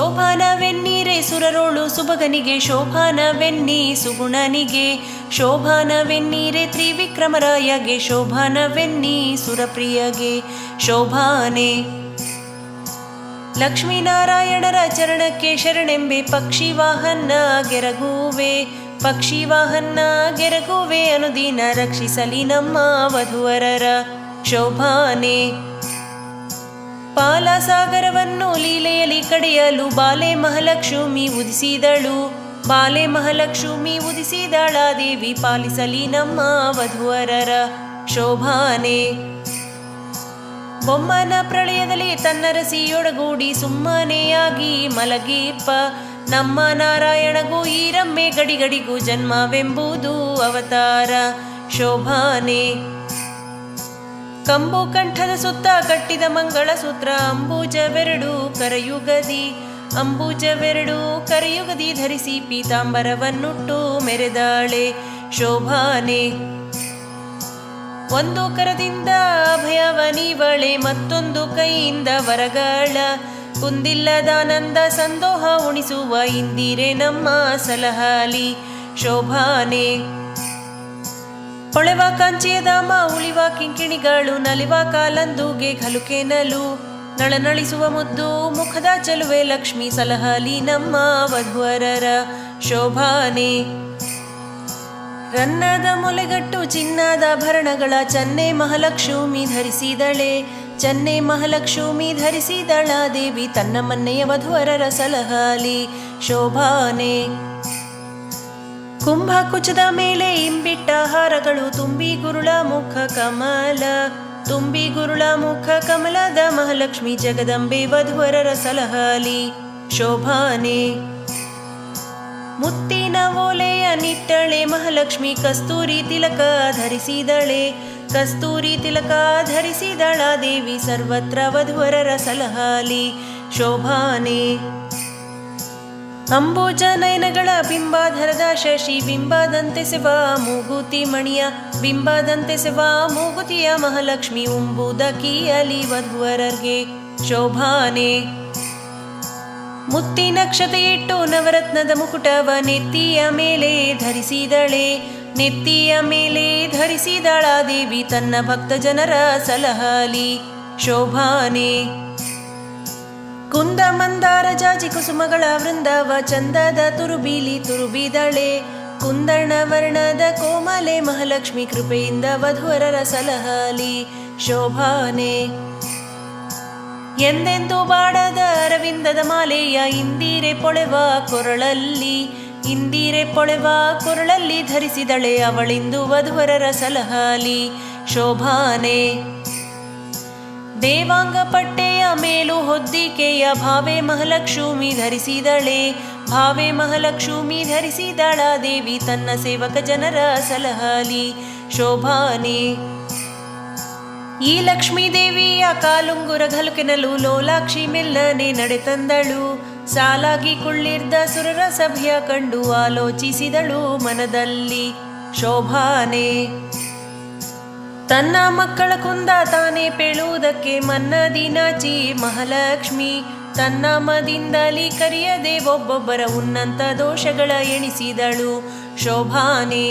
ಶೋಭಾನವೆನ್ನೀರೆ ಸುರರೋಳು ಸುಭಗನಿಗೆ, ಶೋಭಾನವೆನ್ನಿ ಸುಗುಣನಿಗೆ, ಶೋಭಾನವೆನ್ನೀರೆ ತ್ರಿವಿಕ್ರಮರಾಯಗೆ, ಶೋಭಾನವೆನ್ನಿ ಸುರಪ್ರಿಯಗೆ ಶೋಭಾನೆ. ಲಕ್ಷ್ಮೀನಾರಾಯಣರ ಚರಣಕ್ಕೆ ಶರಣೆಂಬೆ, ಪಕ್ಷಿ ವಾಹನ ಗೆರಗುವೆ, ಪಕ್ಷಿ ವಾಹನ ಗೆರಗುವೆ, ಅನುದಿನ ರಕ್ಷಿಸಲಿ ನಮ್ಮ ವಧುವರರ ಶೋಭಾನೆ. ಪಾಲಸಾಗರವನ್ನು ಲೀಲೆಯಲ್ಲಿ ಕಡೆಯಲು ಬಾಲೆ ಮಹಾಲಕ್ಷ್ಮಿ ಉದಿಸಿದಳು, ಬಾಲೆ ಮಹಾಲಕ್ಷ್ಮಿ ಉದಿಸಿದಳ ದೇವಿ, ಪಾಲಿಸಲಿ ನಮ್ಮ ವಧುವರರ ಶೋಭಾನೆ. ಬೊಮ್ಮನ ಪ್ರಳಯದಲ್ಲಿ ತನ್ನರಸಿಯೊಡಗೂಡಿ ಸುಮ್ಮನೆಯಾಗಿ ಮಲಗಿಪ್ಪ, ನಮ್ಮ ನಾರಾಯಣಗೂ ಈರಮ್ಮೆ ಗಡಿಗಡಿಗೂ ಜನ್ಮವೆಂಬುದು ಅವತಾರ ಶೋಭಾನೆ. ಕಂಬು ಕಂಠದ ಸುತ್ತ ಕಟ್ಟಿದ ಮಂಗಳ ಸೂತ್ರ, ಅಂಬುಜವೆರಡು ಕರಯುಗದಿ, ಅಂಬುಜವೆರಡು ಕರಯುಗದಿ ಧರಿಸಿ ಪೀತಾಂಬರವನ್ನುಟ್ಟು ಮೆರೆದಾಳೆ ಶೋಭಾನೆ. ಒಂದು ಕರದಿಂದ ಅಭಯವನೀವಳೆ, ಮತ್ತೊಂದು ಕೈಯಿಂದ ವರಗಳ, ಕುಂದಿಲ್ಲದಾನಂದ ಸಂದೋಹ ಉಣಿಸುವ ಇಂದಿರೆ ನಮ್ಮ ಸಲಹಾಲಿ ಶೋಭಾನೆ. ಹೊಳೆವ ಕಾಂಚಿಯ ಧಾಮ ಉಳಿವ ಕಿಂಕಿಣಿಗಳು, ನಲಿವ ಕಾಲಂದುಗೆ ಘಲುಕೆನಲು, ನಳನಳಿಸುವ ಮುದ್ದು ಮುಖದ ಚಲುವೆ ಲಕ್ಷ್ಮಿ, ಸಲಹಲಿ ನಮ್ಮ ವಧುವರರ ಶೋಭಾನೆ. ರನ್ನದ ಮೊಲೆಗಟ್ಟು ಚಿನ್ನದ ಆಭರಣಗಳ, ಚೆನ್ನೆ ಮಹಾಲಕ್ಷ್ಮಿ ಧರಿಸಿದಳೆ, ಚೆನ್ನೆ ಮಹಾಲಕ್ಷ್ಮಿ ಧರಿಸಿದಳ ದೇವಿ, ತನ್ನ ಮನ್ನೆಯ ವಧುವರರ ಸಲಹಾಲಿ ಶೋಭಾನೆ. ಕುಂಭ ಕುಚದ ಮೇಲೆ ಇಂಬಿಟ್ಟ ಹಾರಗಳು, ತುಂಬಿ ಗುರುಳ ಮುಖ ಕಮಲ, ತುಂಬಿ ಗುರುಳ ಮುಖ ಕಮಲದ ಮಹಾಲಕ್ಷ್ಮಿ, ಜಗದಂಬೆ ವಧುವರರ ಸಲಹಾಲಿ ಶೋಭಾನೆ. ಮುತ್ತಿನ ಓಲೆಯ ನಿಟ್ಟಳೆ ಮಹಾಲಕ್ಷ್ಮಿ, ಕಸ್ತೂರಿ ತಿಲಕ ಧರಿಸಿದಳೆ, ಕಸ್ತೂರಿ ತಿಲಕ ಧರಿಸಿದಳ ದೇವಿ, ಸರ್ವತ್ರ ವಧುವರರ ಸಲಹಾಲಿ ಶೋಭಾನೆ. ಅಂಬುಜ ನಯನಗಳ ಬಿಂಬಾಧರದ ಶಶಿ, ಬಿಂಬದಂತೆ ಸೆವ ಮೂಗುತಿ ಮಣಿಯ, ಬಿಂಬದಂತೆ ಸೆವ ಮೂಗುತಿಯ ಮಹಾಲಕ್ಷ್ಮಿ, ಉಂಬುದಕಿಯಲಿ ವಧುವರರ್ಗೆ ಶೋಭಾನೆ. ಮುತ್ತಿನ ಕ್ಷತೆ ಇಟ್ಟು ನವರತ್ನದ ಮುಕುಟವ ನೆತ್ತಿಯ ಮೇಲೆ ಧರಿಸಿದಳೆ, ನೆತ್ತಿಯ ಮೇಲೆ ಧರಿಸಿದಳ ದೇವಿ, ತನ್ನ ಭಕ್ತ ಜನರ ಸಲಹಾಲಿ ಶೋಭಾನೆ. ಕುಂದ ಮಂದಾರ ಜಾಜಿ ಕುಸುಮಗಳ ವೃಂದವ, ಚಂದದ ತುರುಬೀಲಿ ತುರುಬಿದಳೆ, ಕುಂದಣ ವರ್ಣದ ಕೋಮಲೆ ಮಹಾಲಕ್ಷ್ಮಿ, ಕೃಪೆಯಿಂದ ವಧುವರರ ಸಲಹಾಲಿ ಶೋಭಾನೆ. ಎಂದೆಂದು ಬಾಡದ ಅರವಿಂದದ ಮಾಲೆಯ, ಇಂದಿರೆ ಪೊಳೆವ ಕೊರಳಲ್ಲಿ, ಇಂದಿರೆ ಪೊಳೆವ ಕೊರಳಲ್ಲಿ ಧರಿಸಿದಳೆ, ಅವಳಿಂದು ವಧುವರರ ಸಲಹಾಲಿ ಶೋಭಾನೆ. ದೇವಾಂಗ ಪಟ್ಟೆಯ ಮೇಲು ಹೊದ್ದಿಕೆಯ, ಭಾವೆ ಮಹಾಲಕ್ಷ್ಮಿ ಧರಿಸಿದಳೆ, ಭಾವೆ ಮಹಾಲಕ್ಷ್ಮಿ ಧರಿಸಿದಳ ದೇವಿ, ತನ್ನ ಸೇವಕ ಜನರ ಸಲಹಾಲಿ ಶೋಭಾನೆ. ಈ ಲಕ್ಷ್ಮೀ ದೇವಿಯ ಕಾಲುಂಗುರ ಘಲುಕೆನಲು, ಲೋಲಾಕ್ಷಿ ಮೆಲ್ಲನೆ ನಡೆತಂದಳು, ಸಾಲಾಗಿ ಕುಳ್ಳಿರ್ದ ಸುರರ ಸಭೆಯ ಕಂಡು ಆಲೋಚಿಸಿದಳು ಮನದಲ್ಲಿ ಶೋಭಾನೆ. ತನ್ನ ಮಕ್ಕಳ ಕುಂದ ತಾನೇ ಪೇಳುವುದಕ್ಕೆ ಮನ್ನದಿ ನಾಚಿ ಮಹಾಲಕ್ಷ್ಮಿ, ತನ್ನಮ್ಮದಿಂದಲಿ ಕರೆಯದೆ ಒಬ್ಬೊಬ್ಬರ ಉನ್ನತ ದೋಷಗಳ ಎಣಿಸಿದಳು ಶೋಭಾನೆ.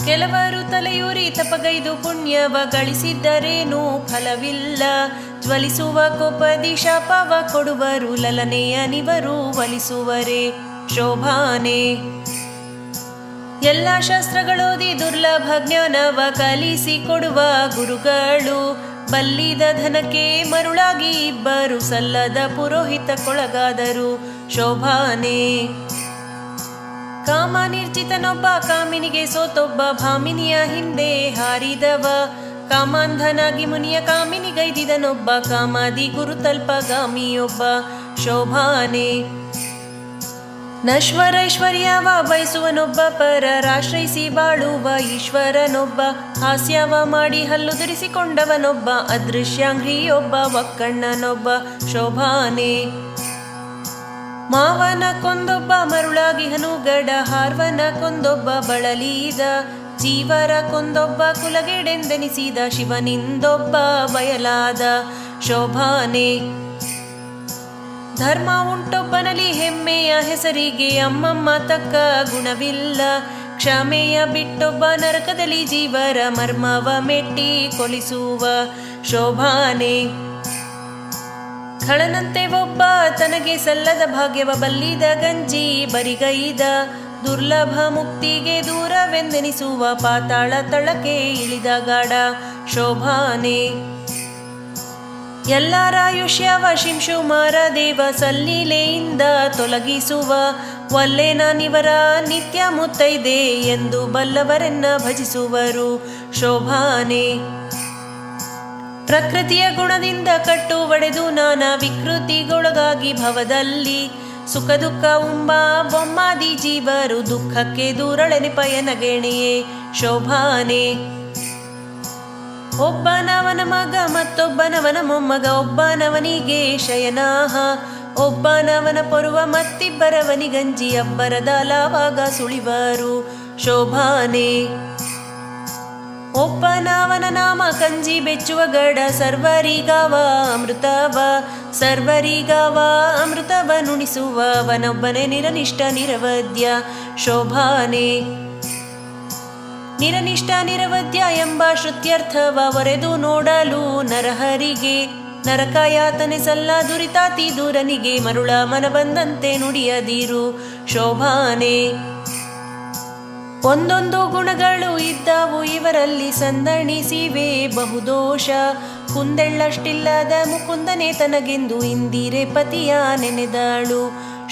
ಕೆಲವರು ತಲೆಯೂರಿ ತಪಗೈದು ಪುಣ್ಯವ ಗಳಿಸಿದ್ದರೇನೂ ಫಲವಿಲ್ಲ, ಜ್ವಲಿಸುವ ಕೋಪದಿ ಶಾಪವ ಕೊಡುವರು, ಲಲನೆಯ ನಿವರು ಒಲಿಸುವರೆ ಶೋಭಾನೆ. ಎಲ್ಲ ಶಾಸ್ತ್ರಗಳೋದಿ ದುರ್ಲಭ ಜ್ಞಾನವ ಕಲಿಸಿ ಕೊಡುವ ಗುರುಗಳು, ಬಲ್ಲಿದ ಧನಕ್ಕೆ ಮರುಳಾಗಿ ಇಬ್ಬರು ಸಲ್ಲದ ಪುರೋಹಿತಕ್ಕೊಳಗಾದರು ಶೋಭಾನೆ. ಕಾಮ ನಿರ್ಜಿತನೊಬ್ಬ ಕಾಮಿನಿಗೆ ಸೋತೊಬ್ಬ, ಭಾಮಿನಿಯ ಹಿಂದೆ ಹಾರಿದವ, ಕಾಮಾಂಧನಾಗಿ ಮುನಿಯ ಕಾಮಿನಿಗೈದಿದನೊಬ್ಬ, ಕಾಮಾದಿ ಗುರುತಲ್ಪಗಾಮಿಯೊಬ್ಬ ಶೋಭಾನೆ. ನಶ್ವರೈಶ್ವರ್ಯವ ಬಯಸುವನೊಬ್ಬ, ಪರರಾಶ್ರಯಿಸಿ ಬಾಳುವ ಈಶ್ವರನೊಬ್ಬ, ಹಾಸ್ಯವ ಮಾಡಿ ಹಲ್ಲು ಧರಿಸಿಕೊಂಡವನೊಬ್ಬ, ಅದೃಶ್ಯಾಂಘ್ರಿಯೊಬ್ಬ ಒಕ್ಕಣ್ಣನೊಬ್ಬ ಶೋಭಾನೆ. ಮಾವನ ಕೊಂದೊಬ್ಬ ಮರುಳಾಗಿ ಹನುಗಡ, ಹಾರ್ವನ ಕೊಂದೊಬ್ಬ ಬಳಲೀದ, ಜೀವರ ಕೊಂದೊಬ್ಬ ಕುಲಗೆಡೆಂದೆನಿಸಿದ, ಶಿವನಿಂದೊಬ್ಬ ಬಯಲಾದ ಶೋಭಾನೆ. ಧರ್ಮ ಉಂಟೊಬ್ಬನಲ್ಲಿ ಹೆಮ್ಮೆಯ ಹೆಸರಿಗೆ ಅಮ್ಮಮ್ಮ ತಕ್ಕ ಗುಣವಿಲ್ಲ. ಕ್ಷಮೆಯ ಬಿಟ್ಟೊಬ್ಬ ನರಕದಲ್ಲಿ ಜೀವರ ಮರ್ಮವ ಮೆಟ್ಟಿ ಕೊಲಿಸುವ ಶೋಭಾನೆ. ಖಳನಂತೆ ಒಬ್ಬ ತನಗೆ ಸಲ್ಲದ ಭಾಗ್ಯವ ಬಲ್ಲಿದ ಗಂಜಿ ಬರಿಗೈದ. ದುರ್ಲಭ ಮುಕ್ತಿಗೆ ದೂರವೆಂದೆನಿಸುವ ಪಾತಾಳ ತಳಕ್ಕೆ ಇಳಿದ ಗಾಢ ಶೋಭಾನೆ. ಎಲ್ಲರಾಯುಷ್ಯವ ಶಿಂಶುಮಾರ ದೇವ ಸಲ್ಲೀಲೆಯಿಂದ ತೊಲಗಿಸುವ. ಒಲ್ಲೆ ನಾನಿವರ ನಿತ್ಯ ಮುತ್ತೈದೆ ಎಂದು ಬಲ್ಲವರೆನ್ನ ಭಜಿಸುವರು ಶೋಭಾನೆ. ಪ್ರಕೃತಿಯ ಗುಣದಿಂದ ಕಟ್ಟು ಒಡೆದು ನಾನಾ ವಿಕೃತಿಗೊಳಗಾಗಿ ಭವದಲ್ಲಿ. ಸುಖ ದುಃಖ ಉಂಬ ಬೊಮ್ಮಾದಿ ಜೀವರು ದುಃಖಕ್ಕೆ ದೂರಳೆನೆ ಪಯನಗೆಣೆಯೇ ಶೋಭಾನೆ. ಒಬ್ಬನವನ ಮಗ ಮತ್ತೊಬ್ಬನವನ ಮೊಮ್ಮಗ, ಒಬ್ಬನವನಿಗೆ ಶಯನಾಹ. ಒಬ್ಬನವನ ಪೊರುವ ಮತ್ತಿಬ್ಬರವನಿಗಂಜಿ ಅಬ್ಬರದಾಲವಾಗ ಸುಳಿವರು ಶೋಭಾನೆ. ಒಬ್ಬನವನ ನಾಮ ಕಂಜಿ ಬೆಚ್ಚುವ ಗಡ. ಸರ್ವರಿಗಾವ ಅಮೃತವ ಸರ್ವರಿಗಾವ ಅಮೃತವ ನುಣಿಸುವ ಅವನೊಬ್ಬನೇ ನಿರನಿಷ್ಠ ನಿರವದ್ಯ ಶೋಭಾನೆ. ನಿರನಿಷ್ಠ ನಿರವದ್ಯ ಎಂಬ ಶ್ರುತ್ಯರ್ಥವ ಒರೆದು ನೋಡಲು ನರಹರಿಗೆ. ನರಕಯಾತನೆ ಸಲ್ಲ ದುರಿತಾತಿ ದೂರನಿಗೆ ಮರುಳ ಮನ ಬಂದಂತೆ ನುಡಿಯದಿರು ಶೋಭಾನೆ. ಒಂದೊಂದು ಗುಣಗಳು ಇದ್ದವು ಇವರಲ್ಲಿ ಸಂದಣಿಸಿವೆ ಬಹುದೋಷ. ಕುಂದೆಳ್ಳಷ್ಟಿಲ್ಲದ ಮುಕುಂದನೆ ತನಗೆಂದು ಇಂದಿರೆ ಪತಿಯ ನೆನೆದಳು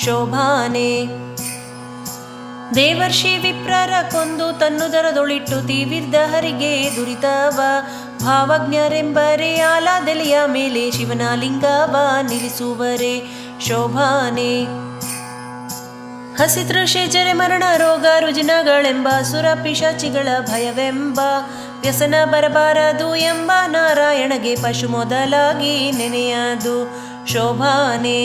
ಶೋಭಾನೆ. ದೇವರ್ಷಿ ವಿಪ್ರರ ಕೊಂದು ತನ್ನುದರದೊಳಿಟ್ಟು ತೀವಿರ್ದ ಹರಿಗೆ ದುರಿತವ. ಭಾವಜ್ಞರೆಂಬರೆ ಆಲಾದೆಲೆಯ ಮೇಲೆ ಶಿವನ ಲಿಂಗವ ನಿಲ್ಲಿಸುವರೆ ಶೋಭಾನೆ. ಹಸಿತೃಷೆ ಜರೆ ಮರಣ ರೋಗ ರುಜಿನಗಳೆಂಬ ಸುರ ಪಿಶಾಚಿಗಳ ಭಯವೆಂಬ ವ್ಯಸನ ಬರಬಾರದು ಎಂಬ ನಾರಾಯಣಗೆ ಪಶು ಮೊದಲಾಗಿ ನೆನೆಯದು ಶೋಭಾನೆ.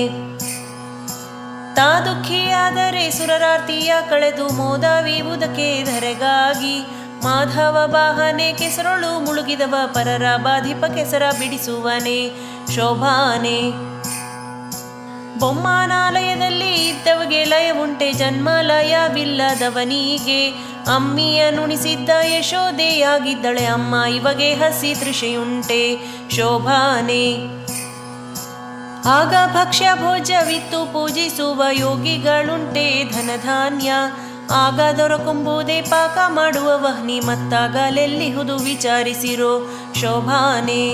ತಾ ದುಃಖಿಯಾದರೆ ಸುರರಾರ್ತಿಯ ಕಳೆದು ಮೋದವಿವುದಕ್ಕೆ ಧರೆಗಾಗಿ. ಮಾಧವ ವಾಹನೆ ಕೆಸರೊಳು ಮುಳುಗಿದವ ಪರರ ಬಾಧಿಪ ಕೆಸರ ಬಿಡಿಸುವನೆ ಶೋಭಾನೆ. ಬೊಮ್ಮನಾಲಯದಲ್ಲಿ ಇದ್ದವಗೆ ಲಯವುಂಟೆ ಜನ್ಮ ಲಯವಿಲ್ಲದವನಿಗೆ. ಅಮ್ಮಿಯ ನುಣಿಸಿದ್ದ ಯಶೋದೆಯಾಗಿದ್ದಳೆ ಅಮ್ಮ ಇವಗೆ ಹಸಿ ತೃಷೆಯುಂಟೆ ಶೋಭಾನೆ. ಆಗ ಭಕ್ಷ್ಯ ಭೋಜ್ಯವಿತ್ತು ಪೂಜಿಸುವ ಯೋಗಿಗಳುಂಟೆ ಧನಧಾನ್ಯ. ಆಗ ದೊರಕುಂಬುದೇ ಪಾಕ ಮಾಡುವ ವಹ್ನಿ ಮತ್ತಾಗಲೆಲ್ಲಿಹುದು ವಿಚಾರಿಸಿರೋ ಶೋಭಾನೆ.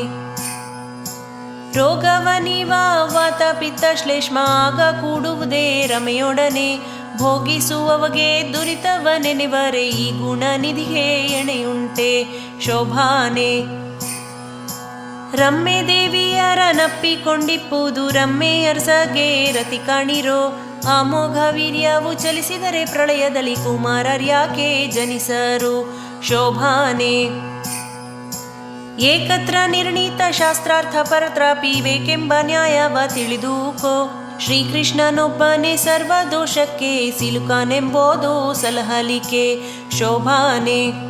ರೋಗವನಿವ ವಾತ ಪಿತ್ತ ಶ್ಲೇಷ್ಮ ಆಗ ಕೂಡುವುದೇ ರಮೆಯೊಡನೆ. ಭೋಗಿಸುವವಗೆ ದುರಿತವ ನೆನೆವರೆ ಈ ಗುಣ ನಿಧಿಗೆ ಎಣೆಯುಂಟೆ ಶೋಭಾನೆ. ರಮ್ಮೆ ದೇವಿಯರ ನಪ್ಪಿಕೊಂಡಿಪ್ಪುದು ರಮ್ಮೆ ಅರ್ಸಗೆ ರತಿ ಕಾಣಿರೋ. ಅಮೋಘ ವೀರ್ಯವು ಚಲಿಸಿದರೆ ಪ್ರಳಯದಲ್ಲಿ ಕುಮಾರರ್ಯಾಕೆ ಜನಿಸರು ಶೋಭಾನೆ. ಏಕತ್ರ ನಿರ್ಣೀತ ಶಾಸ್ತ್ರಾರ್ಥ ಪರತ್ರಾಪಿ ಬೇಕೆಂಬ ನ್ಯಾಯವ ತಿಳಿದೂಕೋ. ಶ್ರೀಕೃಷ್ಣನೊಬ್ಬನೇ ಸರ್ವ ದೋಷಕ್ಕೆ ಸಿಲುಕಾನೆಂಬುದು ಸಲಹಲಿಕೆ ಶೋಭಾನೆ.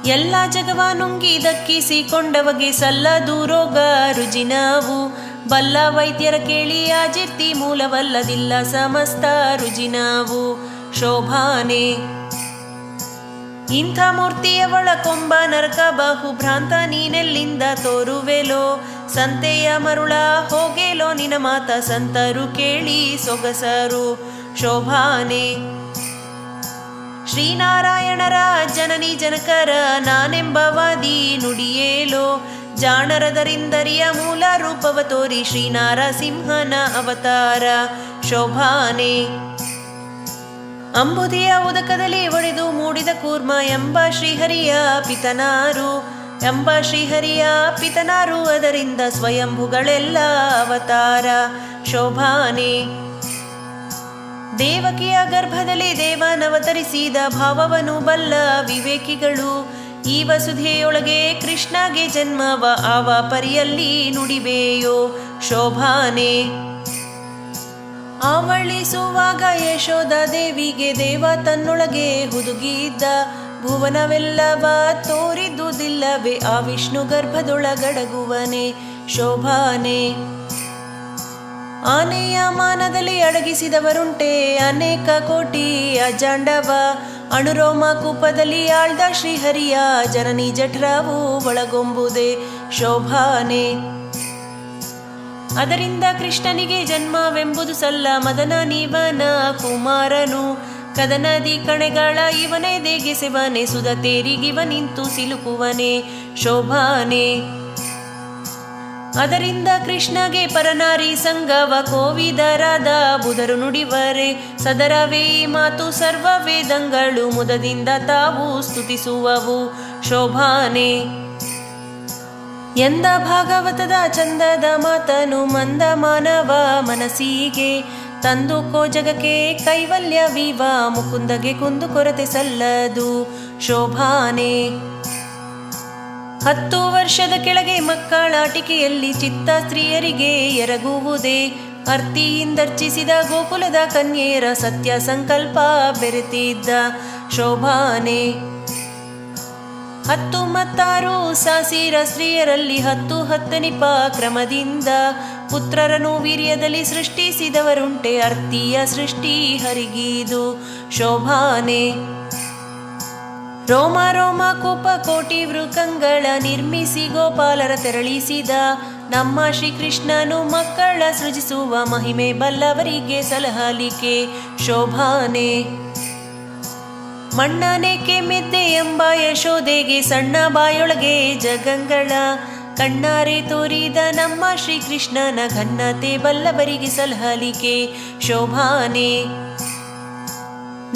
ಎಲ್ಲ ಜಗವ ನುಂಗಿ ದಕ್ಕಿಸಿಕೊಂಡವಗೆ ಸಲ್ಲದು ರೋಗ ರುಜಿನವು. ಬಲ್ಲ ವೈದ್ಯರ ಕೇಳಿ ಆಜಿರ್ತಿ ಮೂಲವಲ್ಲದಿಲ್ಲ ಸಮಸ್ತ ರುಜಿನವು ಶೋಭಾನೆ. ಇಂಥ ಮೂರ್ತಿಯವಳ ಕೊಂಬ ನರಕ ಬಹು ಭ್ರಾಂತ ನೀನೆಲ್ಲಿಂದ ತೋರುವೆಲೋ. ಸಂತೆಯ ಮರುಳ ಹೋಗೆಲೋ ನಿನ ಮಾತ ಸಂತರು ಕೇಳಿ ಸೊಗಸರು ಶೋಭಾನೆ. ಶ್ರೀನಾರಾಯಣರ ಜನನಿ ಜನಕರ ನಾನೆಂಬವಾದಿ ನುಡಿಯೇಲೋ. ಜಾಣರದರಿಂದರಿಯ ಮೂಲ ರೂಪವ ತೋರಿ ಶ್ರೀನಾರಸಿಂಹನ ಅವತಾರ ಶೋಭಾನೆ. ಅಂಬುದಿಯ ಉದಕದಲ್ಲಿ ಒಡೆದು ಮೂಡಿದ ಕೂರ್ಮ ಎಂಬ ಶ್ರೀಹರಿಯ ಪಿತನಾರು. ಎಂಬ ಶ್ರೀಹರಿಯ ಪಿತನಾರು ಅದರಿಂದ ಸ್ವಯಂಭುಗಳೆಲ್ಲ ಅವತಾರ ಶೋಭಾನೆ. ದೇವಕಿಯ ಗರ್ಭದಲ್ಲಿ ದೇವನವತರಿಸಿದ ಭಾವವನು ಬಲ್ಲ ವಿವೇಕಿಗಳು. ಈ ವಸುಧೆಯೊಳಗೆ ಕೃಷ್ಣಗೆ ಜನ್ಮವ ಆವ ಪರಿಯಲ್ಲಿ ನುಡಿವೆಯೋ ಶೋಭಾನೆ. ಆವಳಿಸುವಾಗ ಯಶೋಧ ದೇವಿಗೆ ದೇವ ತನ್ನೊಳಗೆ ಹುದುಗಿದ್ದ. ಭುವನವೆಲ್ಲವ ತೋರಿದ್ದುದಿಲ್ಲವೇ ಆ ವಿಷ್ಣು ಗರ್ಭದೊಳಗಡಗುವನೆ ಶೋಭಾನೆ. ಆನೆಯ ಮಾನದಲ್ಲಿ ಅಡಗಿಸಿದವರುಂಟೆ ಅನೇಕ ಕೋಟಿ ಅಜಾಂಡವ. ಅಣುರೋಮ ಕೂಪದಲ್ಲಿ ಆಳ್ದ ಶ್ರೀಹರಿಯ ಜನನಿ ಜಠರವು ಒಳಗೊಂಬುದೇ ಶೋಭಾನೆ. ಅದರಿಂದ ಕೃಷ್ಣನಿಗೆ ಜನ್ಮವೆಂಬುದು ಸಲ್ಲ, ಮದನ ನೀವನ ಕುಮಾರನು. ಕದನದಿ ಕಣೆಗಳ ಇವನೇ ದೇಗೆಸೆವನೆ, ಸುಧತೇರಿಗಿವ ನಿಂತು ಸಿಲುಕುವನೆ ಶೋಭಾನೆ. ಅದರಿಂದ ಕೃಷ್ಣಗೆ ಪರನಾರಿ ಸಂಗವ ಕೋವಿದರಾದ ಬುಧರು ನುಡಿವರೆ. ಸದರವೇ ಈ ಮಾತು ಸರ್ವ ವೇದಂಗಳು ಮುದದಿಂದ ತಾವು ಸ್ತುತಿಸುವವು ಶೋಭಾನೆ. ಎಂದ ಭಾಗವತದ ಚಂದದ ಮಾತನು ಮಂದ ಮಾನವ ಮನಸ್ಸಿಗೆ ತಂದುಕೋ ಜಗಕ್ಕೆ ಕೈವಲ್ಯವೀವ. ಮುಕುಂದಗೆ ಕುಂದು ಕೊರತೆ ಸಲ್ಲದು ಶೋಭಾನೆ. 10 ವರ್ಷದ ಕೆಳಗೆ ಮಕ್ಕಳಾಟಿಕೆಯಲ್ಲಿ ಚಿತ್ತ ಸ್ತ್ರೀಯರಿಗೆ ಎರಗುವುದೇ. ಅರ್ತಿಯಿಂದರ್ಚಿಸಿದ ಗೋಕುಲದ ಕನ್ಯೆಯರ ಸತ್ಯ ಸಂಕಲ್ಪ ಬೆರೆತಿದ್ದ ಶೋಭಾನೆ. 10 ಮತ್ತಾರು ಸಾಸಿರ ಸ್ತ್ರೀಯರಲ್ಲಿ 10 ನಿಪ ಕ್ರಮದಿಂದ ಪುತ್ರರನ್ನು ವೀರ್ಯದಲ್ಲಿ ಸೃಷ್ಟಿಸಿದವರುಂಟೆ. ಅರ್ತಿಯ ಸೃಷ್ಟಿ ಹರಿಗಿದು ಶೋಭಾನೆ. ರೋಮ ರೋಮ ಕೂಪ ಕೋಟಿ ವೃಕಂಗಳ ನಿರ್ಮಿಸಿ ಗೋಪಾಲರ ತೆರಳಿಸಿದ ನಮ್ಮ ಶ್ರೀಕೃಷ್ಣನು ಮಕ್ಕಳ ಸೃಜಿಸುವ ಮಹಿಮೆ ಬಲ್ಲವರಿಗೆ ಸಲಹಲಿಕೆ ಶೋಭಾನೆ. ಮಣ್ಣನೇಕೆ ಮೆದ್ದೆ ಎಂಬ ಯಶೋದೆಗೆ ಸಣ್ಣ ಬಾಯೊಳಗೆ ಜಗಂಗಳ ಕಣ್ಣಾರೆ ತೋರಿದ ನಮ್ಮ ಶ್ರೀಕೃಷ್ಣನ ಘನ್ನತೆ ಬಲ್ಲವರಿಗೆ ಸಲಹಲಿಕೆ ಶೋಭಾನೆ.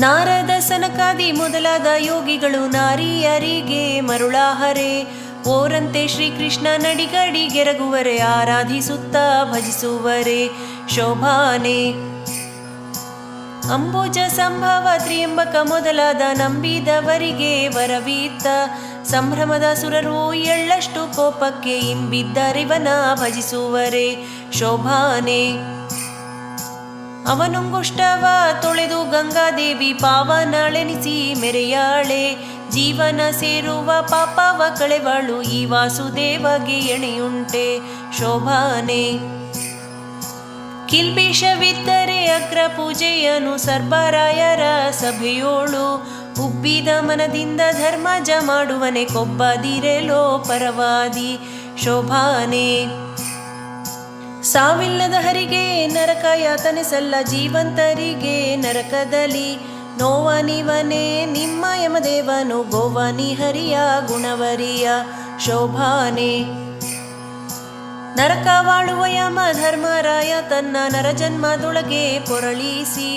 ನಾರದ ಸನಕಾದಿ ಮೊದಲಾದ ಯೋಗಿಗಳು ನಾರಿಯರಿಗೆ ಮರುಳಾಹರೆ. ಓರಂತೆ ಶ್ರೀಕೃಷ್ಣ ನಡಿಗಡಿಗೆರಗುವರೆ, ಆರಾಧಿಸುತ್ತ ಭಜಿಸುವರೆ ಶೋಭಾನೆ. ಅಂಬುಜ ಸಂಭವ ತ್ರಿಯಂಬಕ ಮೊದಲಾದ ನಂಬಿದವರಿಗೆ ವರವಿತ್ತ. ಸಂಭ್ರಮದ ಸುರರು ಎಳ್ಳಷ್ಟು ಕೋಪಕ್ಕೆ ಇಂಬಿದ್ದರಿವನ ಭಜಿಸುವರೆ ಶೋಭಾನೆ. ಅವನುಂಗುಷ್ಟವ ತೊಳೆದು ಗಂಗಾದೇವಿ ಪಾವನಳೆನಿಸಿ ಮೆರೆಯಾಳೆ. ಜೀವನ ಸೇರುವ ಪಾಪವ ಕಳೆವಳು ಈ ವಾಸುದೇವಗೆ ಎಣೆಯುಂಟೆ ಶೋಭಾನೆ. ಕಿಲ್ಬಿಷವಿದ್ದರೆ ಅಗ್ರ ಪೂಜೆಯನು ಸರ್ಬರಾಯರ ಸಭೆಯೋಳು. ಉಬ್ಬಿದ ಮನದಿಂದ ಧರ್ಮಜ ಮಾಡುವನೆ ಕೊಬ್ಬದಿರೆಲೋ ಪರವಾದಿ ಶೋಭಾನೆ. ಸಾವಿಲ್ಲದ ಹರಿಗೆ ನರಕ ಯಾತನೆ ಸಲ್ಲ, ಜೀವಂತರಿಗೆ ನರಕದಲ್ಲಿ ನೋವನಿವನೇ ನಿಮ್ಮ ಯಮದೇವನು. ಗೋವನಿ ಹರಿಯ ಗುಣವರಿಯ ಶೋಭಾನೆ. ನರಕವಾಳುವ ಯಮ ಧರ್ಮರಾಯ ತನ್ನ ನರಜನ್ಮದೊಳಗೆ ಪೊರಳಿಸಿ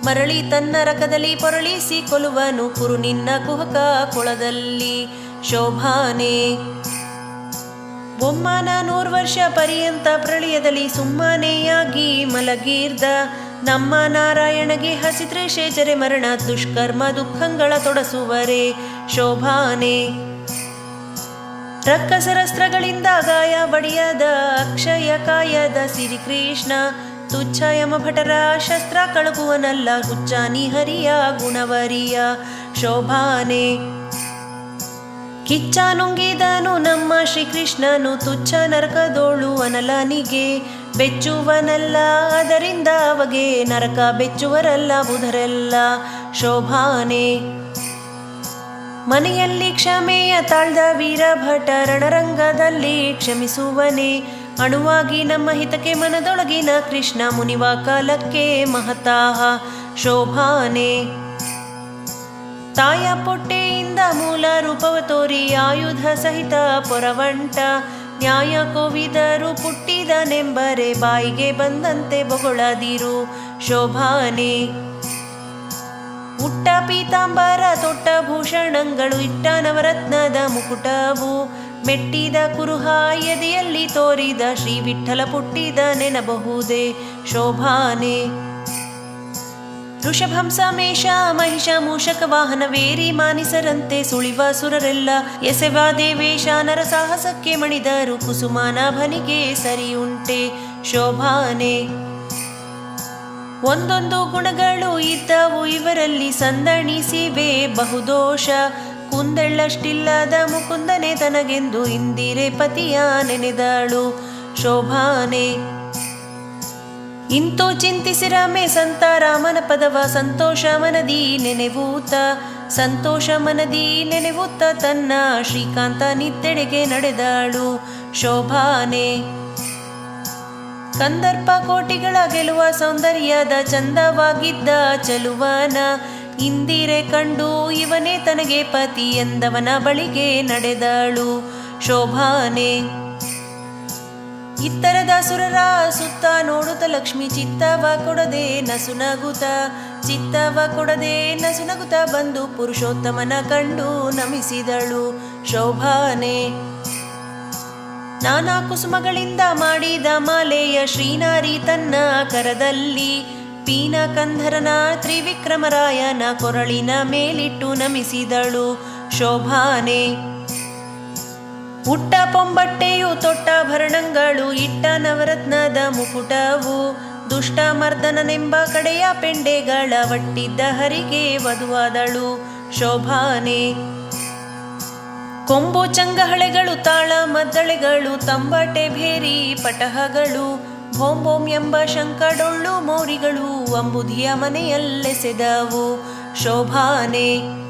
ಮರಳಿ ತನ್ನ ನರಕದಲ್ಲಿ ಪೊರಳಿಸಿ ಕೊಲುವನು ಕುರು ನಿನ್ನ ಕುಹಕ ಕೊಳದಲ್ಲಿ ಶೋಭಾನೆ. ಒಮ್ಮನ 100 ವರ್ಷ ಪರ್ಯಂತ ಪ್ರಳಯದಲ್ಲಿ ಸುಮ್ಮನೆಯಾಗಿ ಮಲಗೀರ್ದ ನಮ್ಮ ನಾರಾಯಣಗೆ ಹಸಿದ್ರೆ ಶೇಚರೆ ಮರಣ ದುಷ್ಕರ್ಮ ದುಃಖಗಳ ತೊಡಸುವರೆ ಶೋಭಾನೆ. ರಕ್ಕಸರಸ್ತ್ರಗಳಿಂದ ಗಾಯ ಬಡಿಯದ ಅಕ್ಷಯ ಕಾಯದ ಸಿರಿಕೃಷ್ಣ. ತುಚ್ಛ ಯಮಭಟರ ಶಸ್ತ್ರ ಕಳಗುವನಲ್ಲ ಹುಚ್ಚಾನಿ ಹರಿಯ ಗುಣವರಿಯ ಶೋಭಾನೆ. ಕಿಚ್ಚ ನುಂಗಿದನು ನಮ್ಮ ಶ್ರೀಕೃಷ್ಣನು ತುಚ್ಛ ನರಕದೋಳು ಅನಲನಿಗೆ. ಬೆಚ್ಚುವನಲ್ಲ ಅದರಿಂದ ಅವಗೆ ನರಕ ಬೆಚ್ಚುವರಲ್ಲ ಬುಧರೆಲ್ಲ ಶೋಭಾನೆ. ಮನೆಯಲ್ಲಿ ಕ್ಷಮೆಯ ತಾಳ್ದ ವೀರಭಟ ರಣರಂಗದಲ್ಲಿ ಕ್ಷಮಿಸುವನೆ. ಅಣುವಾಗಿ ನಮ್ಮ ಹಿತಕ್ಕೆ ಮನದೊಳಗಿನ ಕೃಷ್ಣ ಮುನಿವ ಕಾಲಕ್ಕೆ ಮಹತಾಹ ಶೋಭಾನೆ. ತಾಯ ಪೊಟ್ಟೆಯಿಂದ ಮೂಲ ರೂಪವ ತೋರಿ ಆಯುಧ ಸಹಿತ ಪೊರವಂಟ. ನ್ಯಾಯ ಕೋವಿದರು ಪುಟ್ಟಿದನೆಂಬರೆ ಬಾಯಿಗೆ ಬಂದಂತೆ ಬೊಗಳದಿರು ಶೋಭಾನೆ. ಉಟ್ಟ ಪೀತಾಂಬರ ತೊಟ್ಟ ಭೂಷಣಗಳು ಇಟ್ಟ ನವರತ್ನದ ಮುಕುಟವು. ಮೆಟ್ಟಿದ ಕುರುಹ ಎದೆಯಲ್ಲಿ ತೋರಿದ ಶ್ರೀ ವಿಠ್ಠಲ ಪುಟ್ಟಿದ ನೆನಬಹುದೇ ಶೋಭಾನೆ. ಋಷಭಂಸ ಮೇಷ ಮಹಿಷ ಮೂಷಕ ವಾಹನವೇರಿ ಮಾನಿಸರಂತೆ ಸುಳಿವ ಸುರರೆಲ್ಲ. ಎಸೆವ ದೇವೇಶ ನರ ಸಾಹಸಕ್ಕೆ ಮಣಿದರು ಕುಸುಮಾನಾಭನಿಗೆ ಸರಿಯುಂಟೆ ಶೋಭಾನೆ. ಒಂದೊಂದು ಗುಣಗಳು ಇದ್ದವು ಇವರಲ್ಲಿ ಸಂದಣಿಸಿವೆ ಬಹುದೋಷ. ಕುಂದೆಳ್ಳಷ್ಟಿಲ್ಲದ ಮುಕುಂದನೆ ತನಗೆಂದು ಇಂದಿರೆ ಪತಿಯ ನೆನೆದಳು ಶೋಭಾನೆ. ಇಂತೂ ಚಿಂತಿಸಿರಮೆ ಸಂತ ರಾಮನ ಪದವ ಸಂತೋಷ ಮನದಿ ನೆನೆವೂತ ತನ್ನ ಶ್ರೀಕಾಂತ ನಿತ್ತೆಡೆಗೆ ನಡೆದಾಳು ಶೋಭಾನೆ. ಕಂದರ್ಪ ಕೋಟಿಗಳ ಗೆಲುವ ಸೌಂದರ್ಯದ ಚಂದವಾಗಿದ್ದ ಚಲುವನ ಇಂದಿರೆ ಕಂಡು ಇವನೇ ತನಗೆ ಪತಿ ಎಂದವನ ಬಳಿಗೆ ನಡೆದಾಳು ಶೋಭಾನೆ. ಇತ್ತರದ ಸುರರ ಸುತ್ತ ನೋಡುತ್ತ ಲಕ್ಷ್ಮಿ ಚಿತ್ತವ ಕೊಡದೆ ನಸುನಗುತ್ತ ಬಂದು ಪುರುಷೋತ್ತಮನ ಕಂಡು ನಮಿಸಿದಳು ಶೋಭಾನೆ. ನಾನಾ ಕುಸುಮಗಳಿಂದ ಮಾಡಿದ ಮಾಲೆಯ ಶ್ರೀನಾರಿ ತನ್ನ ಕರದಲ್ಲಿ ಪೀನ ಕಂಧರನ ತ್ರಿವಿಕ್ರಮರಾಯನ ಕೊರಳಿನ ಮೇಲಿಟ್ಟು ನಮಿಸಿದಳು ಶೋಭಾನೆ. ಉಟ್ಟ ಪೊಂಬಟ್ಟೆಯು ತೊಟ್ಟಾಭರಣಗಳು ಇಟ್ಟ ನವರತ್ನದ ಮುಕುಟವು ದುಷ್ಟ ಮರ್ದನನೆಂಬ ಕಡೆಯ ಪೆಂಡೆಗಳ ಒಟ್ಟಿದ್ದ ಹರಿಗೆ ವಧುವಾದಳು ಶೋಭಾನೆ. ಕೊಂಬು ಚಂಗಹಳೆಗಳು ತಾಳ ಮದ್ದಳೆಗಳು ತಂಬಟೆ ಭೇರಿ ಪಟಹಗಳು ಭೋಂ ಎಂಬ ಶಂಕಡೊಳ್ಳು ಮೋರಿಗಳು ಅಂಬುದಿಯ ಮನೆಯಲ್ಲೆಸೆದವು ಶೋಭಾನೆ.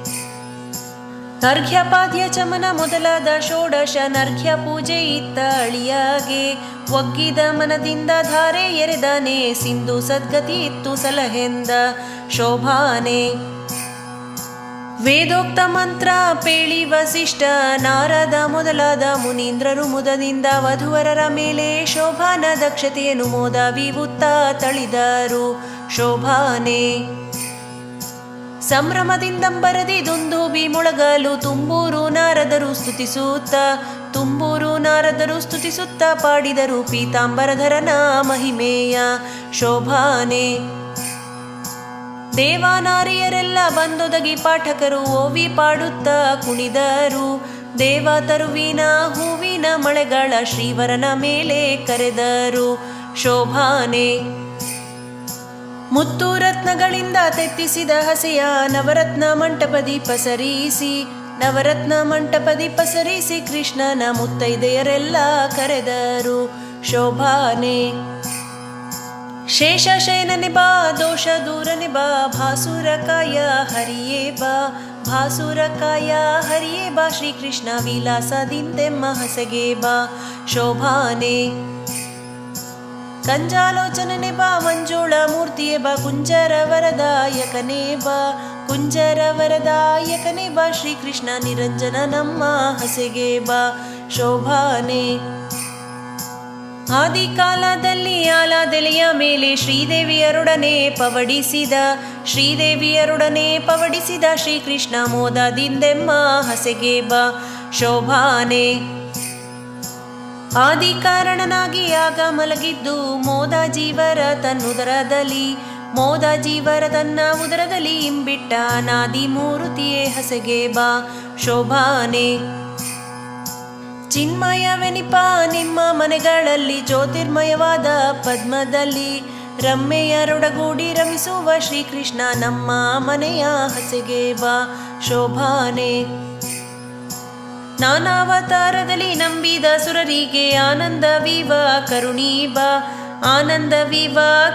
ಅರ್ಘ್ಯಪಾದ್ಯ ಚಮನ ಮೊದಲಾದ ಷೋಡಶ ನರ್ಘ್ಯ ಪೂಜೆ ಇತ್ತ ಅಳಿಯಾಗೆ ಒಗ್ಗಿದ ಮನದಿಂದ ಧಾರೆ ಎರೆದನೆ ಸಿಂಧು ಸದ್ಗತಿ ಇತ್ತು ಸಲಹೆಂದ ಶೋಭಾನೆ. ವೇದೋಕ್ತ ಮಂತ್ರ ಪೇಳಿ ವಸಿಷ್ಠ ನಾರದ ಮೊದಲಾದ ಮುನೀಂದ್ರರು ಮುದದಿಂದ ವಧುವರರ ಮೇಲೆ ಶೋಭಾನ ದಕ್ಷತೆಯನ್ನು ಮೋದವಿವುತ್ತ ತಳಿದರು ಶೋಭಾನೆ. ಸಂಭ್ರಮದಿಂದಂಬರದಿ ದುಂದುಬಿ ಮೊಳಗಲು ತುಂಬೂರು ನಾರದರು ಸ್ತುತಿಸುತ್ತ ಪಾಡಿದರು ಪೀತಾಂಬರಧರನ ಮಹಿಮೆಯ ಶೋಭಾನೆ. ದೇವಾನಾರಿಯರೆಲ್ಲ ಬಂದೊದಗಿ ಪಾಠಕರು ಓವಿ ಪಾಡುತ್ತ ಕುಣಿದರು ದೇವ ತರುವಿನ ಹೂವಿನ ಮಳೆಗಳ ಶ್ರೀವರನ ಮೇಲೆ ಕರೆದರು ಶೋಭಾನೆ. ಮುತ್ತು ರತ್ನಗಳಿಂದ ತೆತ್ತಿಸಿದ ಹಸೆಯ ನವರತ್ನ ಮಂಟಪದಿ ಪಸರಿಸಿ ಕೃಷ್ಣನ ಮುತ್ತೈದೆಯರೆಲ್ಲ ಕರೆದರು ಶೋಭಾನೆ. ಶೇಷಶಯನನೆ ಬಾ ದೋಷ ದೂರನೆ ಬಾ ಭಾಸುರಕಾಯ ಹರಿಯೇ ಬಾ ಶ್ರೀಕೃಷ್ಣ ವಿಲಾಸದಿಂದೆಮ್ಮ ಹಸೆಗೆ ಬಾ ಶೋಭಾನೆ. ಕಂಜಾಲೋಚನನೆ ಬಾ ಮಂಜುಳ ಮೂರ್ತಿಯೇ ಬಾ ಕುಂಜರ ವರದಾಯಕನೇ ಬಾ ಶ್ರೀಕೃಷ್ಣ ನಿರಂಜನ ನಮ್ಮ ಹಸೆಗೆ ಬಾ ಶೋಭಾನೆ. ಆದಿಕಾಲದಲ್ಲಿ ಆಲಾದೆಲೆಯ ಮೇಲೆ ಶ್ರೀದೇವಿಯರೊಡನೆ ಪವಡಿಸಿದ ಶ್ರೀಕೃಷ್ಣ ಮೋದದಿಂದೆಮ್ಮ ಹಸೆಗೆ ಬಾ ಶೋಭಾನೆ. ಆದಿಕಾರಣನಾಗಿ ಆಗ ಮಲಗಿದ್ದು ಮೋದ ಜೀವರ ತನ್ನ ಉದರದಲ್ಲಿ ಇಂಬಿಟ್ಟ ಅನಾದಿ ಮೂರುತಿಯೇ ಹಸೆಗೆ ಬಾ ಶೋಭಾನೆ. ಚಿನ್ಮಯವೆನಿಪ ನಿಮ್ಮ ಮನೆಗಳಲ್ಲಿ ಜ್ಯೋತಿರ್ಮಯವಾದ ಪದ್ಮದಲ್ಲಿ ರಮ್ಮೆಯರೊಡಗೂಡಿ ರಮಿಸುವ ಶ್ರೀಕೃಷ್ಣ ನಮ್ಮ ಮನೆಯ ಹಸೆಗೆ ಬಾ ಶೋಭಾನೆ. ನಾನಾವತಾರದಲ್ಲಿ ನಂಬಿದ ಸುರರಿಗೆ ಆನಂದವಿವ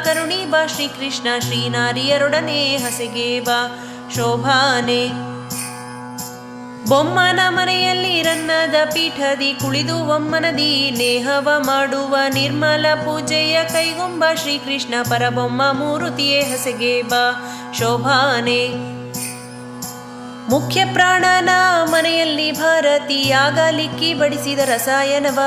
ಕರುಣಿ ಬಾ ಶ್ರೀಕೃಷ್ಣ ಶ್ರೀನಾರಿಯರೊಡನೆ ಹಸೆಗೆ ಬಾ ಶೋಭಾನೆ. ಬೊಮ್ಮನ ಮನೆಯಲ್ಲಿ ರನ್ನದ ಪೀಠದಿ ಕುಳಿದು ಒಮ್ಮನದಿ ನೇಹವ ಮಾಡುವ ನಿರ್ಮಲ ಪೂಜೆಯ ಕೈಗೊಂಬ ಶ್ರೀಕೃಷ್ಣ ಪರಬೊಮ್ಮ ಮೂರುತಿಯೇ ಹಸೆಗೆ ಬಾ ಶೋಭಾನೆ. ಮುಖ್ಯ ಪ್ರಾಣನ ಮನೆಯಲ್ಲಿ ಭಾರತಿಯಾಗಲಿಕ್ಕಿ ಬಡಿಸಿದ ರಸಾಯನವ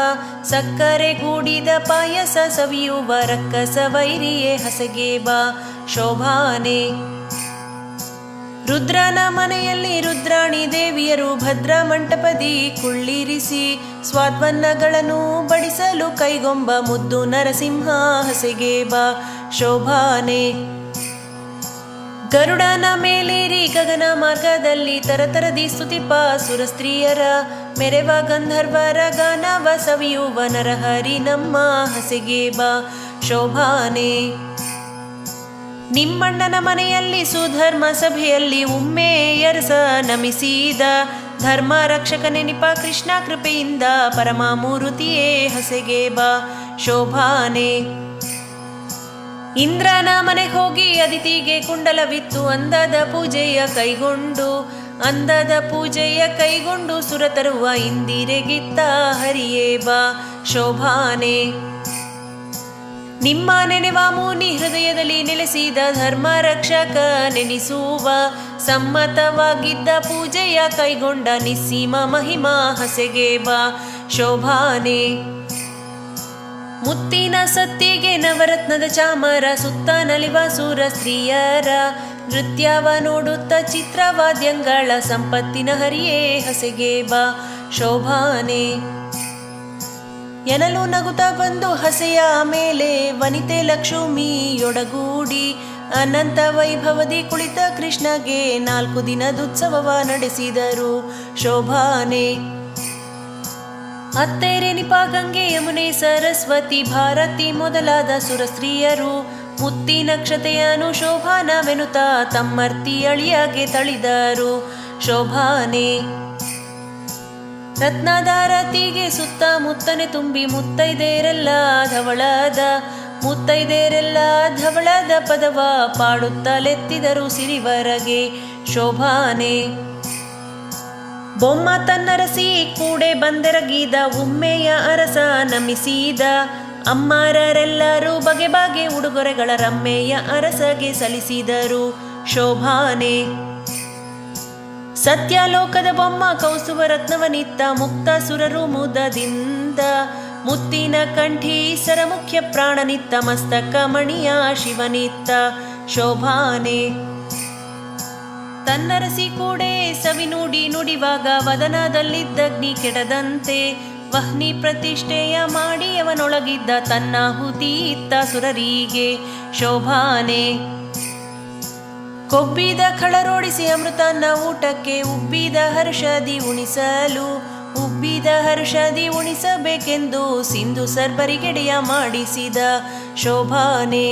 ಸಕ್ಕರೆ ಗೂಡಿದ ಪಾಯಸ ಸವಿಯುವ ರಕ್ಕಸ ವೈರಿಯೇ ಹಸೆಗೆ ಬಾ ಶೋಭಾನೆ. ರುದ್ರನ ಮನೆಯಲ್ಲಿ ರುದ್ರಾಣಿ ದೇವಿಯರು ಭದ್ರ ಮಂಟಪದಿ ಕುಳ್ಳಿರಿಸಿ ಸ್ವಾದ್ವನ್ನಗಳನ್ನು ಬಡಿಸಲು ಕೈಗೊಂಬ ಮುದ್ದು ನರಸಿಂಹ ಹಸೆಗೆ ಬಾ ಶೋಭಾನೆ. ಗರುಡನ ಮೇಲೇರಿ ಗಗನ ಮಾರ್ಗದಲ್ಲಿ ತರತರದಿ ಸ್ತುತಿಪ ಸುರಸ್ತ್ರೀಯರ ಮೆರೆವ ಗಂಧರ್ವರ ಗಾನವ ಸವಿಯುವ ನರಹರಿ ನಮ್ಮ ಹಸೆಗೆ ಬಾ ಶೋಭಾನೆ. ನಿಮ್ಮಣ್ಣನ ಮನೆಯಲ್ಲಿ ಸುಧರ್ಮ ಸಭೆಯಲ್ಲಿ ಉಮ್ಮೆಯರಸ ನಮಿಸಿದ ಧರ್ಮ ರಕ್ಷಕ ನೆನಿಪ ಕೃಷ್ಣ ಕೃಪೆಯಿಂದ ಪರಮ ಮೂರುತಿಯೇ ಹಸೆಗೆ ಬಾ ಶೋಭಾನೆ. ಇಂದ್ರನ ಮನೆಗೆ ಹೋಗಿ ಅದಿತಿಗೆ ಕುಂಡಲವಿತ್ತು ಅಂದದ ಪೂಜೆಯ ಕೈಗೊಂಡು ಸುರ ತರುವ ಇಂದಿರೆಗಿತ್ತ ಹರಿಯೇ ಬಾ ಶೋಭಾನೆ. ನಿಮ್ಮ ನೆನೆವ ಮುನಿ ಹೃದಯದಲ್ಲಿ ನೆಲೆಸಿದ ಧರ್ಮ ರಕ್ಷಕ ನೆನೆಸುವ ಸಮ್ಮತವಾಗಿದ್ದ ಪೂಜೆಯ ಕೈಗೊಂಡ ನಿಸ್ಸೀಮ ಮಹಿಮಾ ಹಸೆಗೆ ಬಾ ಶೋಭಾನೆ. ಮುತ್ತಿನ ಸತ್ತಿಗೆ ನವರತ್ನದ ಚಾಮರ ಸುತ್ತ ನಲಿವ ಸೂರ ಸ್ತ್ರೀಯರ ನೃತ್ಯವ ನೋಡುತ್ತ ಚಿತ್ರವಾದ್ಯಂಗಳ ಸಂಪತ್ತಿನ ಹರಿಯೇ ಹಸೆಗೆ ಬಾ ಶೋಭಾನೆ. ಎನಲು ನಗುತ್ತಾ ಬಂದು ಹಸೆಯ ಮೇಲೆ ವನಿತೆ ಲಕ್ಷ್ಮಿಯೊಡಗೂಡಿ ಅನಂತ ವೈಭವದಿ ಕುಳಿತ ಕೃಷ್ಣಗೆ 4 ದಿನದುತ್ಸವವ ನಡೆಸಿದರು ಶೋಭಾನೆ. ಅತ್ತೆರೆನಿಪ ಗಂಗೆ ಯಮುನೆ ಸರಸ್ವತಿ ಭಾರತಿ ಮೊದಲಾದ ಸುರಸ್ತ್ರೀಯರು ಮುತ್ತಿನ ಕ್ಷತೆಯನು ಶೋಭಾನವೆನುತ ತಮ್ಮರ್ತಿ ಅಳಿಯಾಗೆ ತಳಿದರು ಶೋಭಾನೆ. ರತ್ನದಾರತಿಗೆ ಸುತ್ತ ಮುತ್ತನೆ ತುಂಬಿ ಮುತ್ತೈದೇರೆಲ್ಲ ಧವಳದ ಪದವ ಪಾಡುತ್ತಲೆತ್ತಿದರು ಸಿರಿವರಗೆ ಶೋಭಾನೆ. ಬೊಮ್ಮ ತನ್ನರಸಿ ಕೂಡೆ ಬಂದೆರಗಿದ ಉಮ್ಮೆಯ ಅರಸ ನಮಿಸಿದ ಅಮ್ಮರರೆಲ್ಲರೂ ಬಗೆ ಬಗೆ ಉಡುಗೊರೆಗಳ ರಮ್ಮೆಯ ಅರಸಗೆ ಸಲ್ಲಿಸಿದರು ಶೋಭಾನೆ. ಸತ್ಯಲೋಕದ ಬೊಮ್ಮ ಕೌಸುವ ರತ್ನವನಿತ್ತ ಮುಕ್ತ ಸುರರು ಮುದದಿಂದ ಮುತ್ತಿನ ಕಂಠಿ ಸರ ಮುಖ್ಯ ಪ್ರಾಣನಿತ್ತ ಮಸ್ತಕ ಮಣಿಯ ಶಿವನಿತ್ತ ಶೋಭಾನೆ. ತನ್ನರಸಿ ಕೂಡೆ ಸವಿ ನುಡಿವಾಗ ವದನದಲ್ಲಿದ್ದಗ್ನಿ ಕೆಡದಂತೆ ವಹ್ನಿ ಪ್ರತಿಷ್ಠೆಯ ಮಾಡಿ ಅವನೊಳಗಿದ್ದ ತನ್ನಾಹುತಿ ಇತ್ತ ಸುರರಿಗೆ ಶೋಭಾನೆ. ಕೊಬ್ಬಿದ ಖಳರೋಡಿಸಿ ಅಮೃತನ ಊಟಕ್ಕೆ ಉಬ್ಬಿದ ಹರ್ಷದಿ ಉಣಿಸಬೇಕೆಂದು ಸಿಂಧು ಸರ್ಬರಿಗೆಡೆಯ ಮಾಡಿಸಿದ ಶೋಭಾನೆ.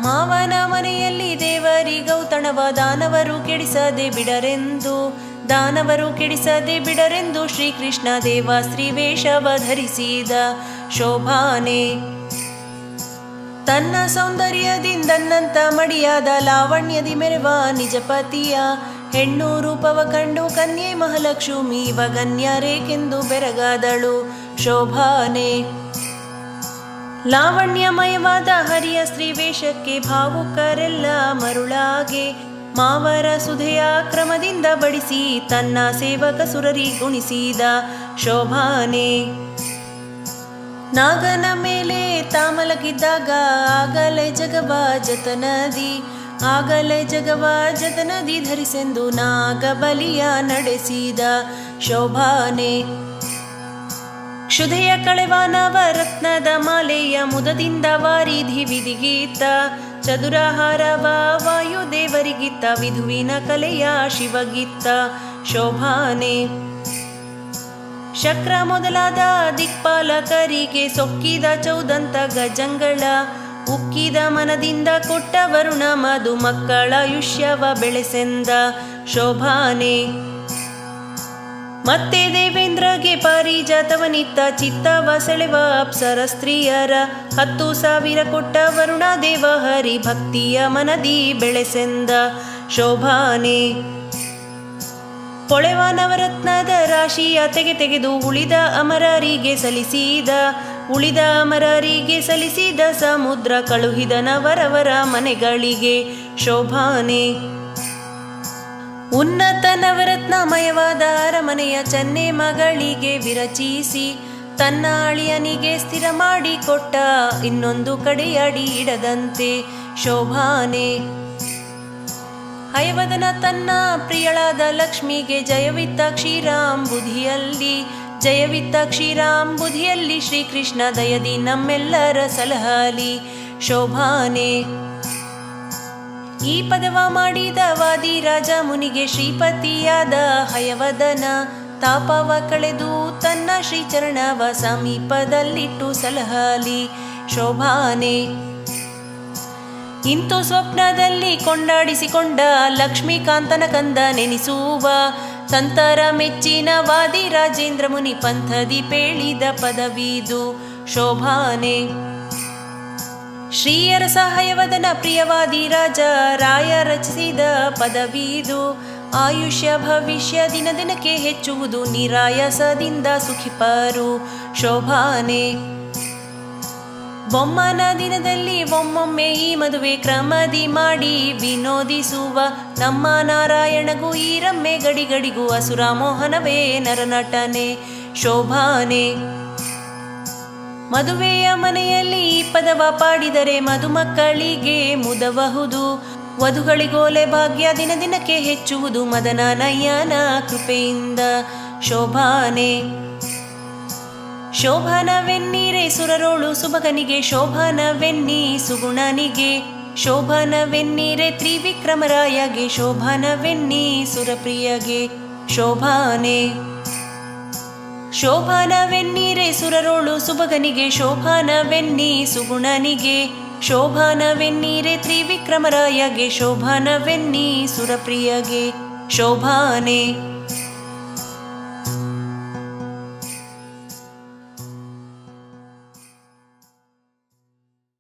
ಮಾವನ ಮನೆಯಲ್ಲಿ ದೇವರಿಗೌತಣವ ದಾನವರು ಕೆಡಿಸದೆ ಬಿಡರೆಂದು ಶ್ರೀಕೃಷ್ಣ ದೇವ ಸ್ತ್ರೀವೇಷವ ಧರಿಸಿದ ಶೋಭಾನೆ. ತನ್ನ ಸೌಂದರ್ಯದಿಂದನ್ನಂತ ಮಡಿಯಾದ ಲಾವಣ್ಯದಿ ಮೆರವ ನಿಜಪತಿಯ ಹೆಣ್ಣು ರೂಪವ ಕಂಡು ಕನ್ಯೆ ಮಹಾಲಕ್ಷ್ಮಿ ವಗನ್ಯರೇಕೆಂದು ಬೆರಗಾದಳು ಶೋಭಾನೆ. ಲಾವಣ್ಯಮಯವಾದ ಹರಿಯ ಸ್ತ್ರೀವೇಷಕ್ಕೆ ಭಾವುಕರೆಲ್ಲ ಮರುಳಾಗೆ ಮಾವರ ಸುಧೆಯ ಕ್ರಮದಿಂದ ಬಡಿಸಿ ತನ್ನ ಸೇವಕ ಸುರರಿ ಗುಣಿಸಿದ ಶೋಭಾನೆ. ನಾಗನ ಮೇಲೆ ತಾಮಲಗಿದ್ದಾಗ ಆಗಲೇ ಜಗವ ಜತನದಿ ಧರಿಸೆಂದು ನಾಗ ಬಲಿಯ ನಡೆಸಿದ ಶೋಭಾನೆ. ಕ್ಷುಧೆಯ ಕಳೆವ ನವರತ್ನದ ಮಾಲೆಯ ಮುದದಿಂದ ವಾರಿಧಿ ವಿಧಿಗೀತ ಚದುರಹಾರವ ವಾಯುದೇವರಿಗಿತ್ತ ವಿಧುವಿನ ಕಲೆಯ ಶಿವಗಿತ್ತ ಶೋಭಾನೆ. ಶಕ್ರ ಮೊದಲಾದ ದಿಕ್ಪಾಲಕರಿಗೆ ಸೊಕ್ಕಿದ ಚೌದಂತ ಗಜಂಗಳ ಉಕ್ಕಿದ ಮನದಿಂದ ಕೊಟ್ಟ ವರುಣ ಮಧು ಮಕ್ಕಳಾಯುಷ್ಯವ ಬೆಳೆಸೆಂದ ಶೋಭಾನೆ. ಮತ್ತೆ ದೇವೇಂದ್ರಗೆ ಪಾರಿಜಾತವನಿತ್ತ ಚಿತ್ತವ ಸೆಳೆವ ಅಪ್ಸರ ಸ್ತ್ರೀಯರ 10,000 ಕೊಟ್ಟ ವರುಣ ದೇವ ಹರಿ ಭಕ್ತಿಯ ಮನದಿ ಬೆಳೆಸೆಂದ ಶೋಭಾನೆ. ಪೊಳೆವ ನವರತ್ನದ ರಾಶಿಯ ತೆಗೆದು ಉಳಿದ ಅಮರರಿಗೆ ಸಲ್ಲಿಸಿದ ಸಮುದ್ರ ಕಳುಹಿದ ನವರವರ ಮನೆಗಳಿಗೆ ಶೋಭಾನೆ. ಉನ್ನತ ನವರತ್ನಮಯವಾದ ಅರಮನೆಯ ಚೆನ್ನೆ ಮಗಳಿಗೆ ವಿರಚಿಸಿ ತನ್ನ ಅಳಿಯನಿಗೆ ಸ್ಥಿರ ಮಾಡಿ ಕೊಟ್ಟ ಇನ್ನೊಂದು ಕಡೆಯಡಿ ಇಡದಂತೆ ಶೋಭಾನೆ. ಹಯವದನ ತನ್ನ ಪ್ರಿಯಳಾದ ಲಕ್ಷ್ಮಿಗೆ ಜಯವಿತ್ತ ಕ್ಷೀರಾಂಬುಧಿಯಲ್ಲಿ ಶ್ರೀಕೃಷ್ಣ ದಯದಿ ನಮ್ಮೆಲ್ಲರ ಸಲಹಲಿ ಶೋಭಾನೆ. ಈ ಪದವ ಮಾಡಿದ ವಾದಿರಾಜ ಮುನಿಗೆ ಶ್ರೀಪತಿಯಾದ ಹಯವದನ ತಾಪವ ಕಳೆದು ತನ್ನ ಶ್ರೀಚರಣವ ಸಮೀಪದಲ್ಲಿಟ್ಟು ಸಲಹಲಿ ಶೋಭಾನೆ. ಇಂತು ಸ್ವಪ್ನದಲ್ಲಿ ಕೊಂಡಾಡಿಸಿಕೊಂಡ ಲಕ್ಷ್ಮೀಕಾಂತನ ಕಂದ ನೆನೆಸುವ ಸಂತರ ಮೆಚ್ಚಿನ ವಾದಿರಾಜೇಂದ್ರ ಮುನಿ ಪಂಥದಿ ಪೇಳಿದ ಪದವಿದು ಶೋಭಾನೆ. ಶ್ರೀಯರ ಸಹಾಯವದನ ಪ್ರಿಯವಾದಿ ರಾಜ ರಾಯ ರಚಿಸಿದ ಪದವಿದು. ಆಯುಷ್ಯ ಭವಿಷ್ಯ ದಿನ ದಿನಕ್ಕೆ ಹೆಚ್ಚುವುದು, ನಿರಾಯಾಸದಿಂದ ಸುಖಿಪರು. ಶೋಭಾನೆ ಬೊಮ್ಮನ ದಿನದಲ್ಲಿ ಒಮ್ಮೊಮ್ಮೆ ಈ ಮದುವೆ ಕ್ರಮದಿ ಮಾಡಿ ವಿನೋದಿಸುವ. ನಮ್ಮ ನಾರಾಯಣಗೂ ಈ ರಮ್ಮೆ ಗಡಿಗಡಿಗೂ ಅಸುರ ಮೋಹನವೇ ನರನಟನೆ. ಶೋಭಾನೆ ಮದುವೆಯ ಮನೆಯಲ್ಲಿ ಈ ಪದವ ಪಾಡಿದರೆ ಮದುಮಕ್ಕಳಿಗೆ ಮುದಬಹುದು. ವಧುಗಳಿಗೋಲೆ ಭಾಗ್ಯ ದಿನ ದಿನಕ್ಕೆ ಹೆಚ್ಚುವುದು, ಮದನನಯ್ಯನ ಕೃಪೆಯಿಂದ. ಶೋಭಾನೆ ಶೋಭನವೆನ್ನೀರೆ ಸುರರೋಳು ಸುಭಗನಿಗೆ, ಶೋಭನವೆನ್ನಿ ಸುಗುಣನಿಗೆ. ಶೋಭನವೆನ್ನೀರೆ ತ್ರಿವಿಕ್ರಮರಾಯಗೆ, ಶೋಭನವೆನ್ನಿ ಸುರಪ್ರಿಯಗೆ. ಶೋಭಾನೆ ಶೋಭನವೆನ್ನೀರೆ ಸುರರೋಳು ಸುಭಗನಿಗೆ, ಶೋಭನವೆನ್ನಿ ಸುಗುಣನಿಗೆ. ಶೋಭನವೆನ್ನೀರೆ ತ್ರಿವಿಕ್ರಮರಾಯಗೆ, ಶೋಭನವೆನ್ನಿ ಸುರಪ್ರಿಯಗೆ. ಶೋಭಾನೆ